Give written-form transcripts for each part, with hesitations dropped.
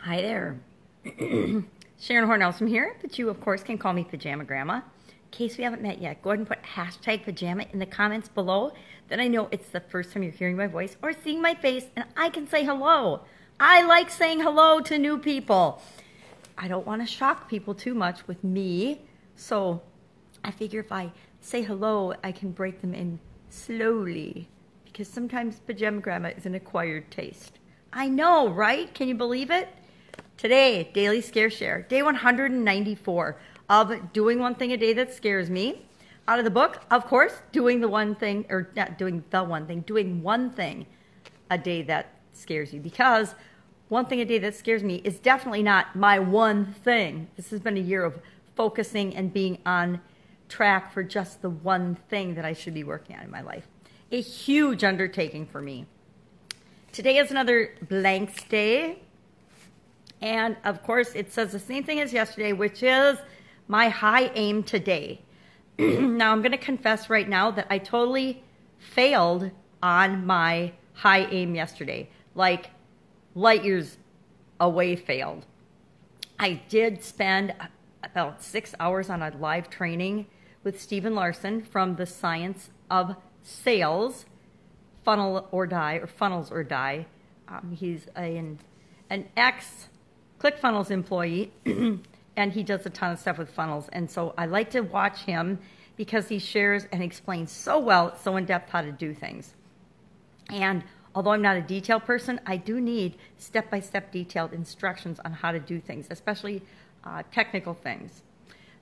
Hi there. Sharon Horne-Ellstrom here, but you, of course, can call me Pajama Grandma. In case we haven't met yet, go ahead and put hashtag pajama in the comments below. Then I know it's the first time you're hearing my voice or seeing my face, and I can say hello. I like saying hello to new people. I don't want to shock people too much with me, so I figure if I say hello, I can break them in slowly, because sometimes Pajama Grandma is an acquired taste. I know, right? Can you believe it? Today, Daily Scare Share, day 194 of Doing One Thing a Day That Scares Me. Out of the book, of course, doing the one thing, or not doing the one thing, doing one thing a day that scares you. Because one thing a day that scares me is definitely not my one thing. This has been a year of focusing and being on track for just the one thing that I should be working on in my life. A huge undertaking for me. Today is another blanks day. And of course, it says the same thing as yesterday, which is my high aim today. Now, I'm going to confess right now that I totally failed on my high aim yesterday. Like, light years away failed. I did spend about 6 hours on a live training with Stephen Larson from the Science of Sales, Funnel or Die, or Funnels or Die. He's an ex-ClickFunnels employee, and he does a ton of stuff with funnels. And so I like to watch him because he shares and explains so well, so in depth how to do things. And although I'm not a detail person, I do need step-by-step detailed instructions on how to do things, especially technical things.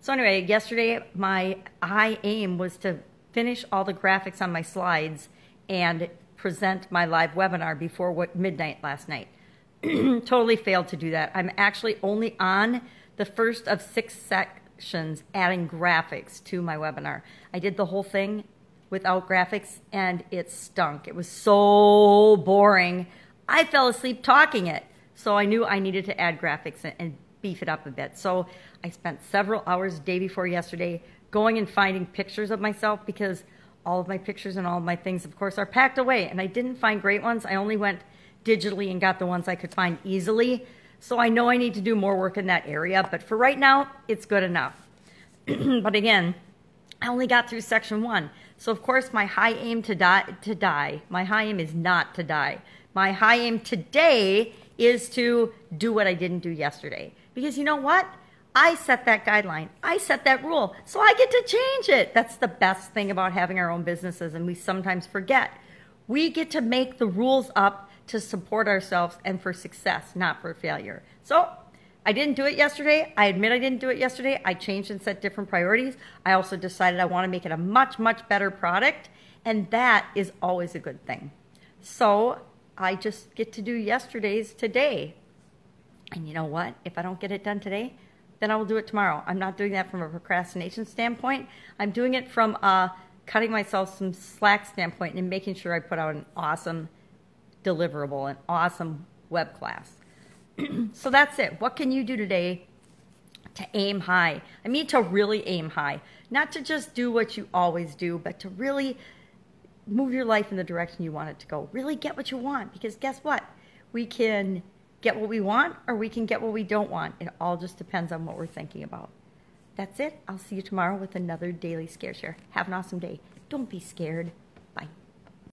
So anyway, yesterday my high aim was to finish all the graphics on my slides and present my live webinar before midnight last night. Totally failed to do that. I'm actually only on the first of 6 sections adding graphics to my webinar. I did the whole thing without graphics and it stunk. It was so boring. I fell asleep talking it. So I knew I needed to add graphics and beef it up a bit. So I spent several hours the day before yesterday going and finding pictures of myself, because all of my pictures and all of my things, of course, are packed away. And I didn't find great ones. I only went digitally and got the ones I could find easily. So I know I need to do more work in that area, but for right now, it's good enough. But again, I only got through section 1. So of course, my high aim to die. My high aim is not to die. My high aim today is to do what I didn't do yesterday. Because you know what? I set that guideline. I set that rule. So I get to change it. That's the best thing about having our own businesses, and we sometimes forget. We get to make the rules up to support ourselves and for success, not for failure. So I didn't do it yesterday. I admit I didn't do it yesterday. I changed and set different priorities. I also decided I want to make it a much, much better product, and that is always a good thing. So I just get to do yesterday's today. And you know what? If I don't get it done today, then I will do it tomorrow. I'm not doing that from a procrastination standpoint. I'm doing it from a cutting myself some slack standpoint and making sure I put out an awesome deliverable, an awesome web class. So that's it. What can you do today to aim high? I mean, to really aim high. Not to just do what you always do, but to really move your life in the direction you want it to go. Really get what you want, because guess what? We can get what we want, or we can get what we don't want. It all just depends on what we're thinking about. That's it. I'll see you tomorrow with another Daily Scare Share. Have an awesome day. Don't be scared.